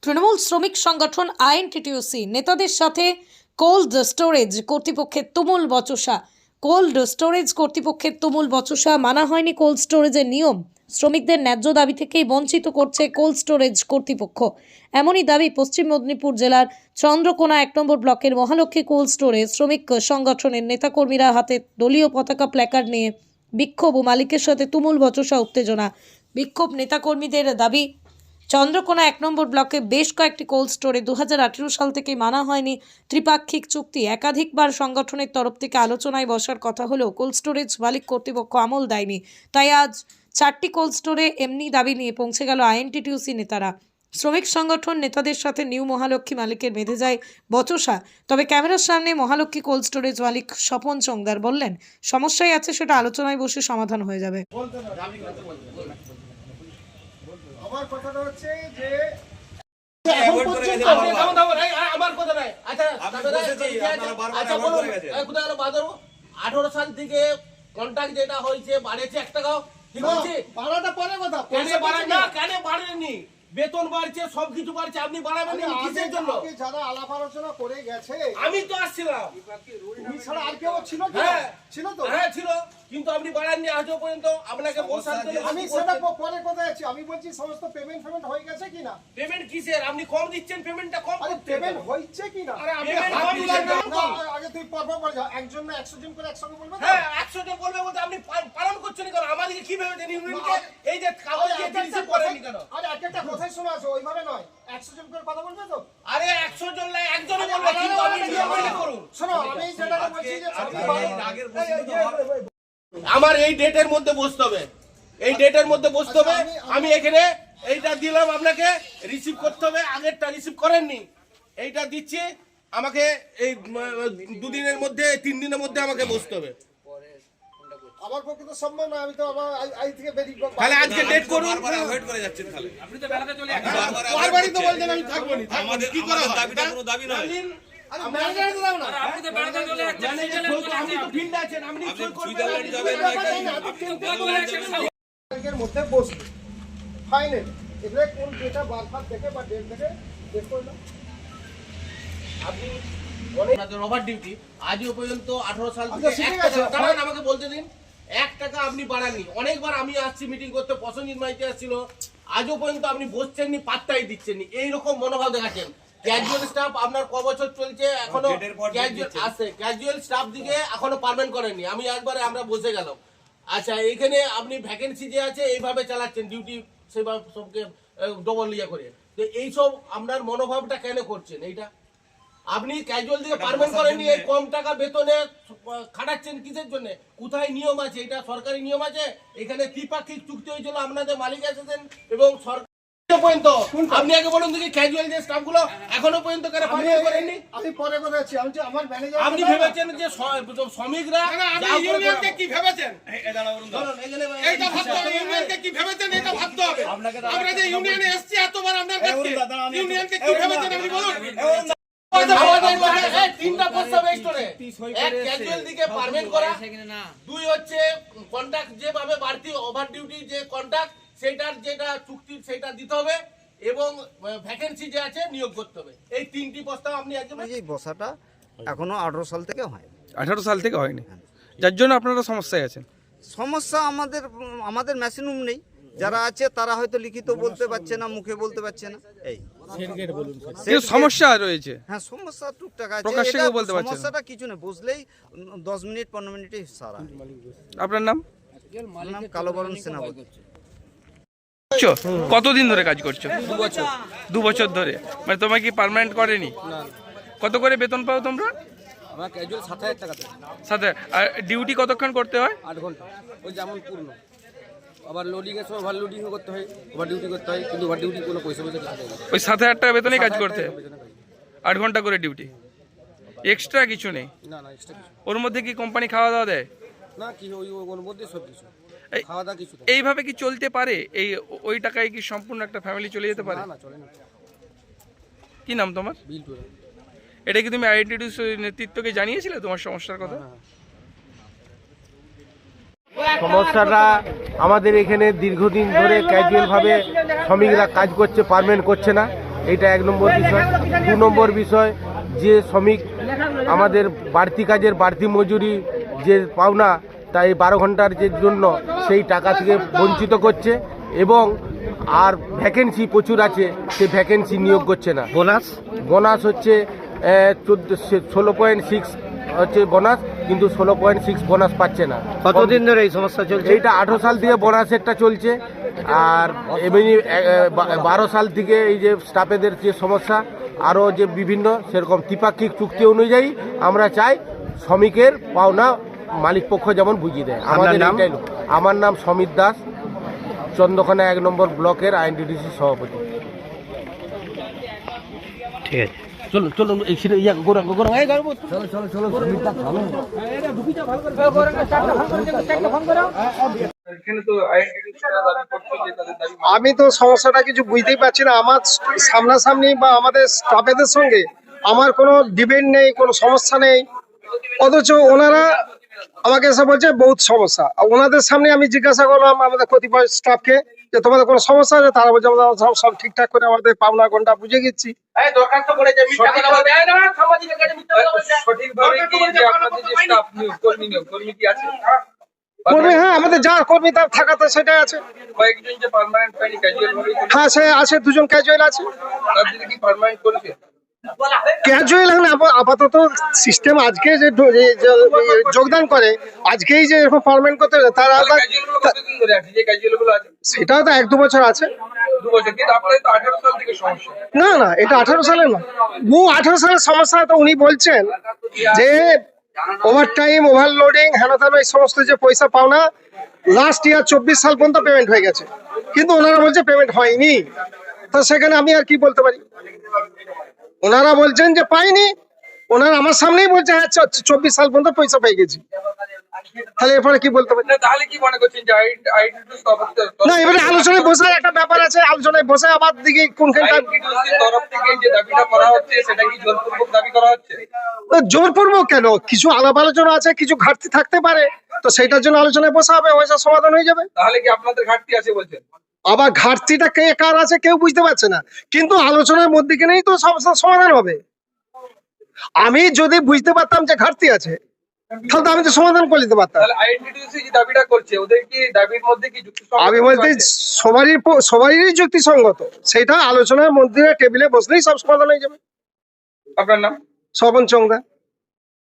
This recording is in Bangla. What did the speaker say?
তৃণমূল শ্রমিক সংগঠন আইএনটিটিউসি নেতাদের সাথে কোল্ড স্টোরেজ কর্তৃপক্ষের তুমুল বচসা। কোল্ড স্টোরেজ কর্তৃপক্ষের তুমুল বচসা। মানা হয়নি কোল্ড স্টোরেজের নিয়ম। শ্রমিকদের ন্যায্য দাবি থেকেই বঞ্চিত করছে কোল্ড স্টোরেজ কর্তৃপক্ষ। এমনই দাবি পশ্চিম মেদিনীপুর জেলার চন্দ্রকোনা ১ নম্বর ব্লকের মহালক্ষ্মী কোল্ড স্টোরেজ শ্রমিক সংগঠনের নেতাকর্মীরা হাতে দলীয় পতাকা প্ল্যাকার্ড নিয়ে বিক্ষোভ ও মালিকের সাথে তুমুল বচসা উত্তেজনা। বিক্ষোভ নেতাকর্মীদের দাবি, চন্দ্রকোনা ১ নম্বর ব্লকে বেশ কয়েকটি কোল্ড স্টোরে ২০১৮ সাল থেকে মানা হয়নি ত্রিপাক্ষিক চুক্তি। একাধিকবার সংগঠনের তরফ থেকে আলোচনায় বসার কথা হলেও কোল্ড স্টোরেজ মালিক কর্তৃপক্ষ আমল দেয়নি। তাই আজ ৪টি কোল্ড স্টোরে এমনি দাবি নিয়ে পৌঁছে গেল আইএনটিটিউসি নেতারা। শ্রমিক সংগঠন নেতাদের সাথে নিউ মহালক্ষ্মী মালিকের বেঁধে যায় বচসা। তবে ক্যামেরার সামনে মহালক্ষ্মী কোল্ড স্টোরেজ মালিক স্বপন চংদার বললেন, সমস্যায় আছে সেটা আলোচনায় বসে সমাধান হয়ে যাবে। আমার কথাটা হচ্ছে যে এখন পর্যন্ত আমার কথা নাই। আচ্ছা বলুন, কোথায় গেল বাজারও 18 সাল থেকে কন্ট্রাক্ট যেটা হয়েছে বাড়েছে 1 টাকাও, ঠিক আছে? বাড়াটা পরে কথা, কেন বাড়ে না, কেন বাড়েনি? বেতন বাড়ছে, সবকিছু বাড়ছে, আপনি বাড়াবেন না কিসের জন্য? আপনি যারা আলাপ আলোচনা করে গেছে, আমি তো আসছিলাম, তুমি ছাড়া আর কেউ ছিল কি? হ্যাঁ ছিল তো, হ্যাঁ ছিল, কিন্তু আপনি বাড়াননি আজও পর্যন্ত। আপনাকে বসার জন্য আমি সেটা পরে কোথায় আছি, আমি বলছি সমস্ত পেমেন্ট হয়ে গেছে কিনা। পেমেন্ট কিসের? আপনি কম দিচ্ছেন, পেমেন্টটা কম আরে করতে পেমেন্ট হয়েছে কিনা। আরে আপনি আগে তুই পরপর বল, একজন না 100 জন করে একসঙ্গে বলবে। হ্যাঁ 100 জন বলবে বলতে আপনি পালন করছেন কেন? আমাদেরকে কি ভেবেছেন ইউনিয়নকে? এই যে কাগজ দিয়ে রিসিভ করেনি কেন? আরে একটা কথাই শোনা আছে, ওইভাবে নয়, 100 জন করে কথা বলবে তো। আরে 100 জন না, একজনই বলবে, কিন্তু আপনি নিয়ম মেনে করুন। শোনো, আমি যেটা বলছি যে আমার এই ডেটের মধ্যে বসতে হবে, এই ডেটের মধ্যে বসতে হবে। আমি এখানে এইটা দিলাম, আপনাকে রিসিভ করতে হবে। আগেরটা রিসিভ করেননি, এইটা দিচ্ছি, আমাকে এই 2 দিনের মধ্যে 3 দিনের মধ্যে আমাকে বসতে হবে। আমার পক্ষে তো সম্ভব না, আমি তো আমার আই থেকে বেরিয়ে তাহলে আজকে ডেট করুন। ওয়েট করে যাচ্ছেন, তাহলে আপনি তো বেড়াতে চলে যাচ্ছেন। বারবারই তো বলছেন আমি থাকবো না। আমাদের কি করা হয়? দাবিটা কোনো দাবি নয়। আরে ম্যানেজার দাও না। আপনি তো বেড়াতে চলে যাচ্ছেন। আপনি তো ফিল্ড আছেন, আপনি আপনি সই করবেন। সুইজারল্যান্ড যাবেন না, ব্যাংকের মধ্যে বসবে ফাইনাল, এবারে কোন ডেটা বারবার দেখে বা ডেট দেখে চেক করলাম। আপনি আপনাদের ওভার ডিউটি আজও পর্যন্ত 18 সাল থেকে আচ্ছা, ঠিক 1 আছে, টাকা, দাঁড়ান আমাকে বলতে দিন, 1 টাকা আপনি বাড়াননি। অনেকবার আমি আসছি মিটিং করতে, প্রসেনজিৎ মাইতি আসছিল, আজও পর্যন্ত আপনি বসছেননি, পাত্তাই দিচ্ছেননি। এইরকম মনোভাব দেখাচ্ছেন। ক্যাজুয়াল স্টাফ আপনার ক বছর চলছে, এখনো ক্যাজুয়াল স্টাফ দিকে এখনো পারমেন্ট করেননি। আমি একবারে আমরা বসে গেলাম। আচ্ছা, এখানে আপনি ভ্যাকেন্সি যে আছে এইভাবে চালাচ্ছেন, ডিউটি সেভাবে সবকে ডবল ইয়ে করে। তো এইসব আপনার মনোভাবটা কেন করছেন? এইটা আপনি ক্যাজুয়াল দিকে পারমেন্ট করেননি, এই কম টাকা বেতনে খাটাচ্ছেন কিসের জন্য? কোথায় নিয়ম আছে? এটা সরকারি নিয়ম আছে? এখানে ত্রিপাক্ষিক চুক্তি হয়েছিল, আপনাদের মালিক এসেছেন এবং সরকার পর্যন্ত। আপনি আগে বলুন দেখি, ক্যাজুয়াল যে স্টাফগুলো এখনো পর্যন্ত কেন পারমেন্ট করেননি? আমি পরে কথা আছি, আমি আমার ম্যানেজার। আপনি ভেবেছেন যে শ্রমিকরা ইউনিয়নকে কি ভেবেছেন? ধরুন এখানে এইটা ভাবতে হবে, ইউনিয়নকে কি ভেবেছেন এটা ভাবতে হবে। আমরা যে ইউনিয়নে এসেছি এতবার আপনার কাছে, ইউনিয়নকে কি ভেবেছেন আপনি বলুন। তিনটা প্রস্তাব স্টোরে, এক ক্যাজুয়াল দিকে পারমেন্ট করা, 2 হচ্ছে কন্ট্রাক্ট যেভাবে বাড়তি ওভার ডিউটি যে কন্ট্রাক্ট সেটার যেটা চুক্তি সেটা দিতে হবে, এবং ভ্যাকেন্সি যে আছে নিয়োগ করতে হবে। এই 3টি প্রস্তাব আপনি একদম। এই বসাটা এখনো 18 সাল থেকে হয়। 18 সাল থেকে হয়নি, যার জন্য আপনারা সমস্যায় আছেন। সমস্যা আমাদের মেশিনুম নেই, যারা আছে তারা হয়তো লিখিত বলতে পারছে না, মুখে বলতে পারছে না। এই কিন্তু সমস্যা রয়েছে। হ্যাঁ, সমস্যা টুকটাক আছে, প্রকাশ্যে এটা কেউ বলতে পারছে না। সমস্যাটা কিছু না, বসলেই 10 মিনিট 15 মিনিটে সারা। আপনার নাম? আমার নাম কালোবরণ সেনাপতি। কতদিন ধরে কাজ করছো? 2 বছর ধরে। মানে তোমাকে কি পার্মানেন্ট করেনি? কত করে বেতন পাও তোমরা? আমার ক্যাজুয়াল 7000 টাকা দেয়। সাথে আর ডিউটি কতক্ষণ করতে হয়? 8 ঘন্টা, ওই যেমন পূর্ণ। আবার লোডিং এর সময় ওভার লোডিং করতে হয়, ওভার ডিউটি করতে হয়, কিন্তু ওভার ডিউটি কোনো পয়সা দেয় না। ওই 7000 টাকা বেতনে কাজ করতে হয়, 8 ঘন্টা করে ডিউটি, এক্সট্রা কিছু নেই? না না, এক্সট্রা কিছু ওর মধ্যে কি কোম্পানি খাওয়া দাওয়া দেয়? না, কি ওর মধ্যে সব কিছু, এই- খাওয়া দাওয়া কিছু দেয় এইভাবে কি চলতে পারে? ওই টাকায় কি সম্পূর্ণ একটা ফ্যামিলি চলে যেতে পারে? না, না চলে না। কি নাম তোমার? বিল টুরে। এটা কি তুমি আইডেন্টিটি নেতৃত্বকে জানিয়েছিলে তোমার সমস্যার কথা? সমস্যাটা আমাদের এখানে দীর্ঘদিন ধরে ক্যাজুয়াল ভাবে শ্রমিকরা কাজ করছে, পার্মেন্ট করছে না। এইটা 1 নম্বর বিষয়। 2 নম্বর বিষয়, যে শ্রমিক আমাদের বাড়তি কাজের বাড়তি মজুরি যে পাওনা, তাই 12 ঘন্টার যে জন্য সেই টাকা থেকে বঞ্চিত করছে, এবং আর ভ্যাকেন্সি প্রচুর আছে, সেই ভ্যাকেন্সি নিয়োগ করছে না। বোনাস হচ্ছে 16.6 হচ্ছে বোনাস, কিন্তু 16.6 বোনাস পাচ্ছে না। কতদিন ধরে এই সমস্যা চলছে? এইটা 18 সাল থেকে বোনাসেরটা চলছে, আর এমনি 12 সাল থেকে এই যে স্টাফেদের যে সমস্যা, আরও যে বিভিন্ন সেরকম ত্রিপাক্ষিক চুক্তি অনুযায়ী আমরা চাই শ্রমিকের পাওনা মালিক পক্ষ যেমন বুঝিয়ে দেয়। আমাদের এটাই লোক। আমার নাম সমীর দাস, চন্দ্রকোনা 1 নম্বর ব্লকের আইএনটিটিউসি সভাপতি। ঠিক আছে। চলুন চলুন, আমি তো সমস্যাটা কিছু বুঝতেই পারছি না। আমার সামনাসামনি বা আমাদের স্টাফেদের সঙ্গে আমার কোনো ডিবেট নেই, কোনো সমস্যা নেই, অথচ ওনারা আমাকে এসে বলছে বহুত সমস্যা। আর ওনাদের সামনে আমি জিজ্ঞাসা করলাম আমাদের কতিপয় স্টাফকে যে তোমাদের কোনো সমস্যা আছে, তারা বলছে আমরা সব ঠিকঠাক করে আমাদের পাওনা ঘন্টা বুঝে গেছি। কর্মী, হ্যাঁ আমাদের যা কর্মী তার থাকাতে সেটাই আছে। হ্যাঁ সে আছে, 2 জন ক্যাজুয়াল আছে। ক্যাজুয়াল এখন আপাতত সিস্টেম আজকে যে যোগদান করে, আজকেই যে এরকম পার্মানেন্ট করতে তারা সেটাও তো 1-2 বছর আছে। না না, এটা 18 সালের না, 18 সালের সমস্যা। তো উনি বলছেন যে ওভার টাইম, ওভারলোডিং, হেন এই সমস্ত যে পয়সা পাওনা লাস্ট ইয়ার 24 সাল পর্যন্ত পেমেন্ট হয়ে গেছে, কিন্তু ওনারা বলছে পেমেন্ট হয়নি। তো সেখানে আমি আর কি বলতে পারি? ওনারা বলছেন যে পাইনি, ওনারা আমার সামনেই বলছে হ্যাঁ 24 সাল পর্যন্ত পয়সা পেয়ে গেছি। তাহলে এরপরে কি বলতে পারি? তাহলে কি মনে করছেন যে না, এবারে আলোচনায় বসার একটা ব্যাপার আছে, আলোচনায় বসে আবার দিকে কোনখানটা তরফ থেকে যে দাবিটা করা হচ্ছে সেটা কি জোরপূর্বক দাবি করা হচ্ছে? জোরপূর্বক কেন, কিছু আলাপ আলোচনা আছে, কিছু ঘাটতি থাকতে পারে, তো সেটার জন্য আলোচনায় বসা হবে, হয়তো সমাধান হয়ে যাবে। তাহলে কি আপনাদের ঘাটতি আছে বলছেন? আবার ঘাটতিটা কে কার আছে কেউ বুঝতে পারছে না, কিন্তু আলোচনার মধ্যে নেই তো সমস্যার সমাধান হবে। আমি যদি বুঝতে পারতাম যে ঘাটতি আছে, তাহলে তো আমি তো সমাধান করে দিতে পারতাম। তাহলে আইএনটিটিউসি যে দাবিটা করছে ওদের কি দাবির মধ্যে কি যুক্তিসঙ্গত? আমি বলতে সবারই যুক্তিসঙ্গত, সেটা আলোচনার মধ্যে টেবিলে বসলেই সব সমাধান হয়ে যাবে। আপনার নাম? স্বপন চৌংদা।